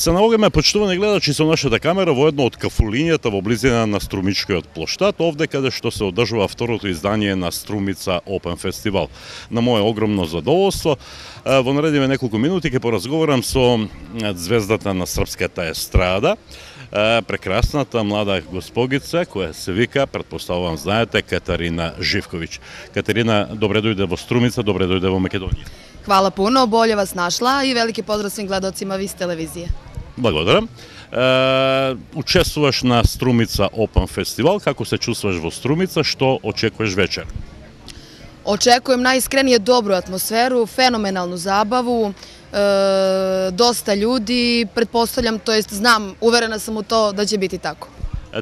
Се наоѓаме, почитувани гледачи, со нашата камера во едно од кафулињата во близина на Струмичкиот плоштад, овде каде што се одржува второто издание на Струмица Open Festival. На мое огромно задоволство, во наредиве неколку минути ќе поразговарам со звездата на српската естрада, прекрасната млада госпогица која се вика, претпоставувам знаете, Катарина Живковиќ. Катарина, добре дојде во Струмица, добре дојде во Македонија. Hvala puno, bolje vas našla i veliki pozdrav svim gledalcima Vis televizije. Благодарам. Учествуваш на Струмица Open Festival, како се чувствуваш во Струмица, што очекуваш вечер? Očekujem najiskrenije dobru atmosferu, fenomenalnu zabavu, dosta ljudi, pretpostavljam, to jest znam, uverena sam u to da će biti tako.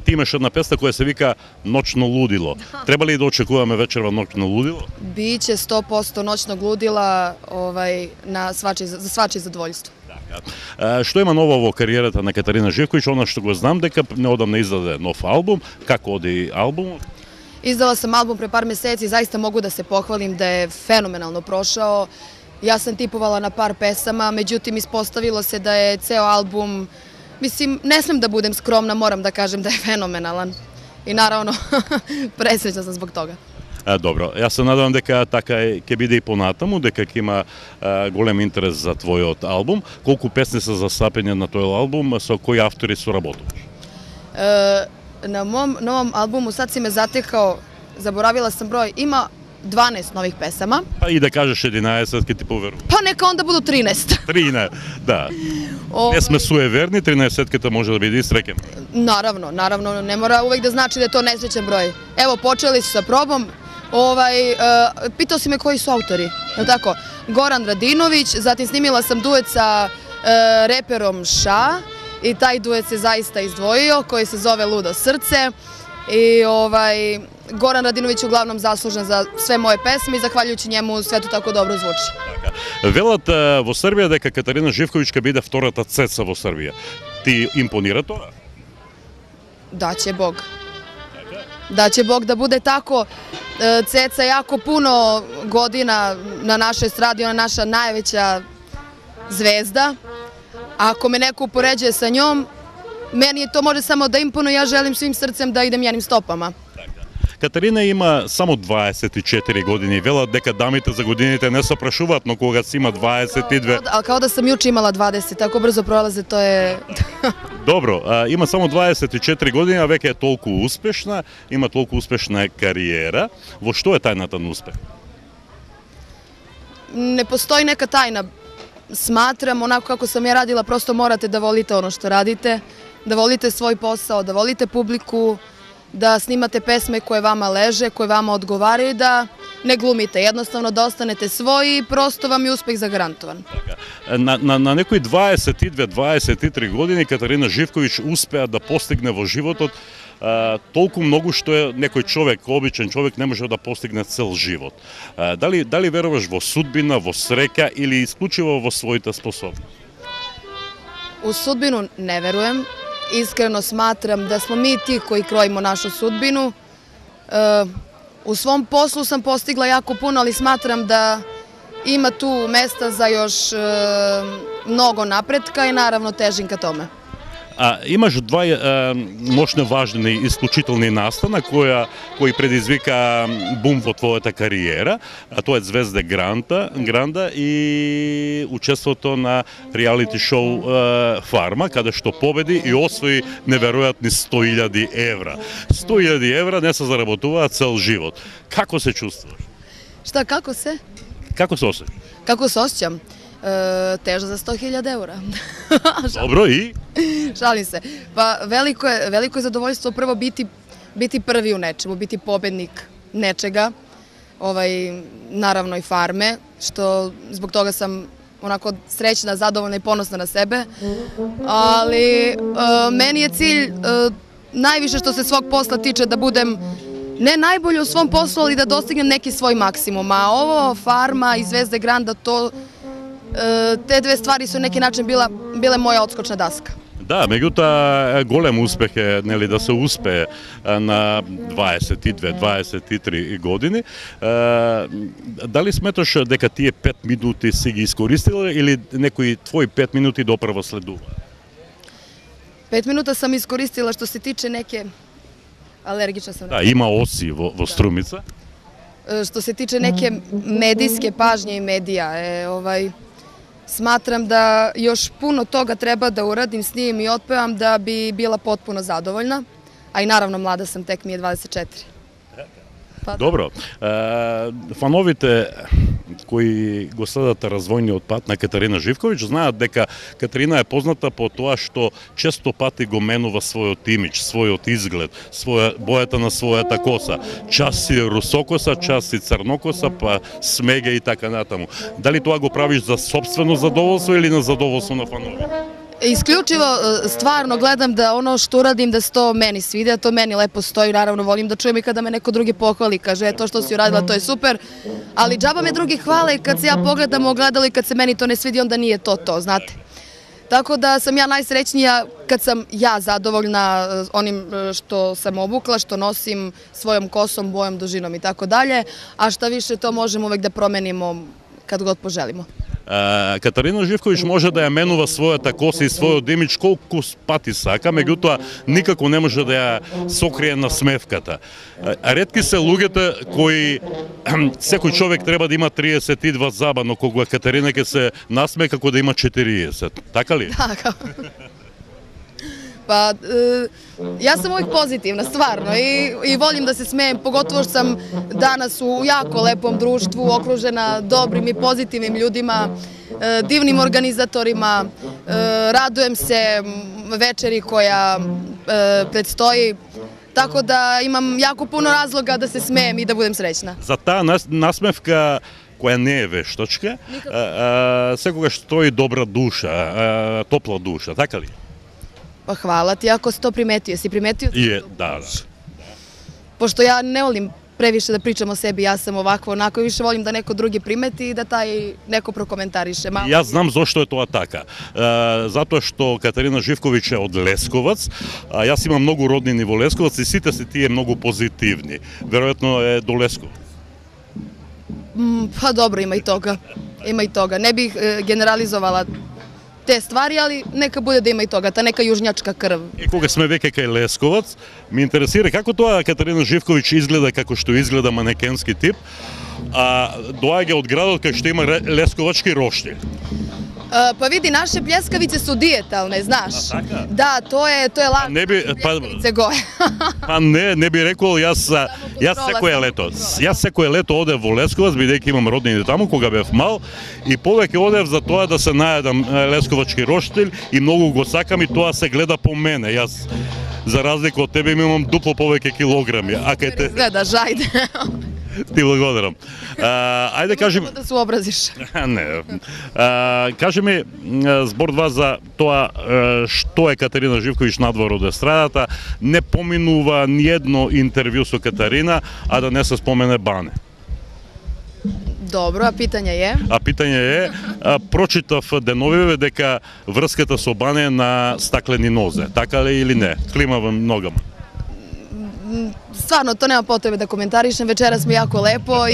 Ти имаш една песна која се вика Ноќно лудило. Треба ли да очекуваме вечерва Ноќно лудило? Biće 100% noćnog ludila za svačije zadovoljstvo. Што има ново во кариерата на Катарина Живковиќ? Она што го знам дека неодамна издаде нов албум. Како оди албумот? Izdala sam album pre par meseci, zaista mogu da se pohvalim da je fenomenalno prošao. Ja sam tipovala na par pesama, međutim ispostavilo se da je ceo album, mislim, ne smem da budem skromna, moram da kažem da je fenomenalan. I naravno, presrećna sam zbog toga. Добро, јас се надевам дека така ќе биде и понатаму, дека ќе има голем интерес за твојот албум. Колку песни се засапени на тој албум, со кои автори соработуваш? Na mom novom albumu, sad si me zatekao, zaboravila sam broj, ima 12 novih pesama. Pa i da kažeš 11, ке ти поверувам. Pa neka onda budu 13. 13, да. Не сме суеверни, 13-ката може да биде и среќен. Naravno, ne mora uvek da znači da je to nesrećan broj. Evo, počeli su sa probom. Pitao si me koji su autori, je li tako? Goran Radinović, zatim snimila sam duet sa reperom Ša i taj duet se zaista izdvojio, koji se zove Ludo srce. I Goran Radinović je uglavnom zaslužen za sve moje pesme i zahvaljujući njemu sve to tako dobro zvuči. Велат во Србија дека Катарина Живковиќ ќе биде втората цеца во Србија. Ти импонира тоа? Da će Bog. Da će Bog da bude tako. Ceca jako puno godina na našoj estradi, ona je naša najveća zvezda. Ako me neko upoređuje sa njom, meni je to može samo da imponuje, ja želim svim srcem da idem njenim stopama. Катарина има само 24 години. Велат дека дамите за годините не се прашуваат, но кога си има 22... Ali kao da sam juče imala 20, tako brzo prolaze, to je... Добро, има само 24 години, а веќе е толку успешна, има толку успешна кариера. Во што е тајната на успех? Ne postoji neka tajna. Smatram, onako kako sam ja radila, prosto morate da volite ono što radite, da volite svoj posao, da volite publiku, da snimate pesme koje vama leže, koje vama odgovaraju, da ne glumite, jednostavno da ostanete svoji i prosto vam je uspeh zagarantovan. На некои 22-23 години Катарина Живковиќ успеа да постигне во животот толку многу што е некој човек, обичен човек, не може да постигне цел живот. Дали веруваш во судбина, во среќа или исклучиво во своите способности? U sudbinu ne verujem. Iskreno smatram da smo mi ti koji krojimo našu sudbinu. U svom poslu sam postigla jako puno, ali smatram da ima tu mesta za još mnogo napretka i naravno težim ka tome. Имаш два мощно важни и исклучителни настана кои предизвика бум во твојата кариера, а тоа е Звезде Гранда и учеството на реалити шоу Фарма, каде што победи и освои неверојатни 100.000 евра. 100.000 евра не се заработуваат цел живот. Како се чувствуваш? Šta, kako se? Како се осеќаш? Kako se osjećam? Teža za 100.000 eura. Dobro i? Šalim se. Pa veliko je zadovoljstvo prvo biti prvi u nečemu, biti pobednik nečega, naravno i Farme, što zbog toga sam onako srećna, zadovoljna i ponosna na sebe, ali meni je cilj najviše što se svog posla tiče da budem ne najbolje u svom poslu, ali da dostignem neki svoj maksimum, a ovo Farma i Zvezde Granda, te dve stvari su na neki način bile moja odskočna daska. Да, меѓутоа голем успех е да се успее на 22-23 години. Дали сметаш дека тие 5 минути си ги искористила или некои твои 5 минути допрва следува? 5 minuta sam iskoristila što se tiče neke, alergična sam. Да, има оси во Струмица. Što se tiče neke medijske pažnje i medija, smatram da još puno toga treba da uradim, snimim i otpevam da bi bila potpuno zadovoljna, a i naravno mlada sam, tek mi je 24. Добро. Фановите кои го следат развојниот пат на Катерина Живковиќ знаат дека Катерина е позната по тоа што често пати го менува својот имидж, својот изглед, бојата на својата коса. Час си русокоса, час си црнокоса, па смеге и така натаму. Дали тоа го правиш за сопствено задоволство или на задоволство на фановите? Isključivo, stvarno gledam da ono što uradim da se to meni svide, to meni lepo stoji, naravno volim da čujem i kada me neko drugi pohvali, kaže to što si uradila to je super, ali džaba me drugi hvale i kad se ja pogledam u ogledalo i kad se meni to ne svidi onda nije to, znate. Tako da sam ja najsrećnija kad sam ja zadovoljna onim što sam obukla, što nosim svojom kosom, bojom, dužinom i tako dalje, a šta više to možemo uvek da promenimo kad god poželimo. Катерина Живковиќ може да ја менува својата коса и својот имидж колку пати сака, меѓутоа никако не може да ја сокрие насмевката. Ретки се луѓето кои секој човек треба да има 32 заба, но кога Катерина ќе се насмее како да има 40. Така ли? Така. Pa, ja sam uvijek pozitivna, stvarno, i volim da se smejem, pogotovo što sam danas u jako lepom društvu, okružena dobrim i pozitivnim ljudima, divnim organizatorima, radujem se večeri koja predstoji, tako da imam jako puno razloga da se smejem i da budem srećna. За таа насмевка која не е вештачка, секогаш стои добра душа, топла душа, така ли? Pa hvala ti ako si to primetio. Si primetio? Da. Pošto ja ne volim previše da pričam o sebi, ja sam ovako, onako, više volim da neko drugi primeti i da taj neko prokomentariše. Јас знам зошто е тоа така. Затоа што Катерина Живковиќ е од Лесковац, а јас имам многу роднини во Лесковац и сите се тие многу позитивни. Веројатно е до Лесковац. Pa dobro, ima i toga. Ima i toga. Ne bih generalizovala te stvari, ali neka bude da ima i toga, ta neka južnjačka krv. И кога сме веќе кај Лесковац, ми интересира како тоа Катерина Живковиќ изгледа како што изгледа манекенски тип, а доаѓа од градот кај што има лесковачки роштиль. Pa vidi, naše pljeskavice su dijetalne, znaš. Da, to je lažno. Pljeskavice goje. Pa ne bi rekao, јас секое лето одев во Лесковац, бидејќи имам роднини таму, кога бев мал, и повеќе одев за тоа да се најадам лесковачки роштиль и многу го сакам и тоа се гледа по мене. Јас, за разлика од тебе, имам дупло повеќе килограми. Гледаш, ајде. Ти благодарам. Ајде кажи ми... Да се образиш. Не. Кажи ми збор два за тоа што е Катерина Живковиќ надвор од естрадата. Не поминува ниедно интервју со Катерина, а да не се спомене Бане. Добро, а питање е? А питање е, прочитав деновиве дека врската со Бане е на стаклени нозе. Така ли или не? Климавам ногама. Stvarno, to nema potrebe da komentarišem, večeras mi je jako lepo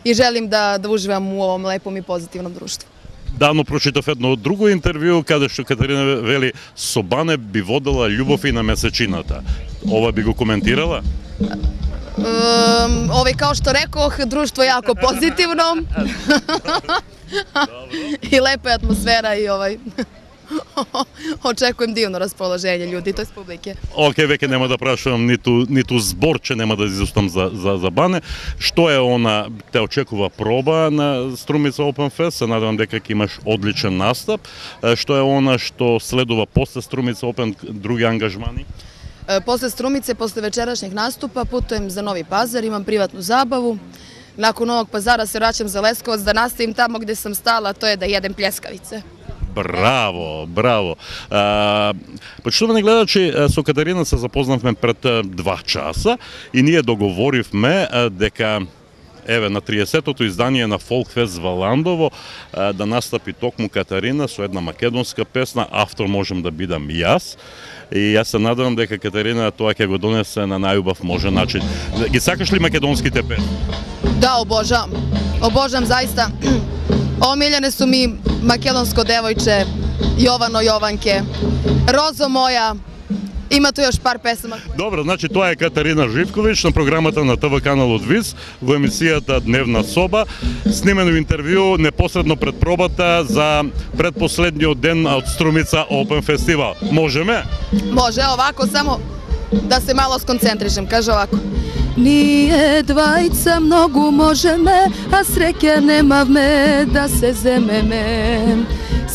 i želim da uživam u ovom lepom i pozitivnom društvu. Давно прочитав едно друго интервју каде што Катерина вели со Бане би водела љубов и на месечината. Ова би го коментирала? Kao što rekoh, društvo je jako pozitivno i lepa je atmosfera i očekujem divno raspoloženje ljudi, to je publike. Океј, веќе нема да прашувам ниту зборче нема да изустам за Бане. Што е она, те очекува проба на Струмица Open Fest, се надевам дека ќе имаш одличен настап. Што е она што следува после Струмица Open, други ангажмани? Posle Strumice, posle večerašnjeg nastupa, putujem za Novi Pazar, imam privatnu zabavu. Nakon Novog Pazara se vraćam za Leskovac da nastavim tamo gde sam stala, to je da jedem pljeskavice. Браво, браво. Почитувани гледачи, со Катерина се запознавме пред 2 часа и ние договоривме дека еве на 30-тото издание на Фолкфест во Ландово да настапи токму Катерина со една македонска песна, автор можем да бидам јас. И јас се надевам дека Катерина тоа ќе го донесе на најубав можен начин. Ги сакаш ли македонските песни? Da, obožavam. Obožavam zaista. Omiljene su mi Makedonsko devojče, Jovano Jovanke, Rozo moja, ima tu još par pesama. Добро, значи тоа е Катерина Живковиќ на програмата на ТВ каналот ВИС во емисијата Дневна соба, снимено интервју непосредно пред пробата за предпоследниот ден од Струмица Open Festival. Можеме? Može, ovako samo da se malo skoncentrišem, kaže ovako. Nije dvajca mnogo možeme, a sreća nema me da se zememe.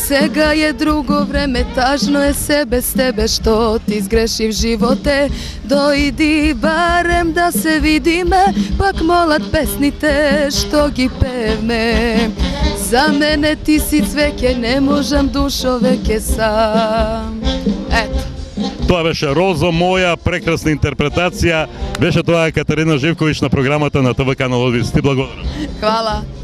Sega je drugo vreme, tažno je sebe s tebe što ti zgrešiv živote. Dojdi barem da se vidime, pak molat pesnite što gi pevme. Za mene ti si cveke, ne možem dušo veke sam. Eto. Тоа беше Розо моја, прекрасна интерпретација. Беше тоа Катерина Живковиќ на програмата на ТВ каналот ВИС. Ти благодарам. Hvala.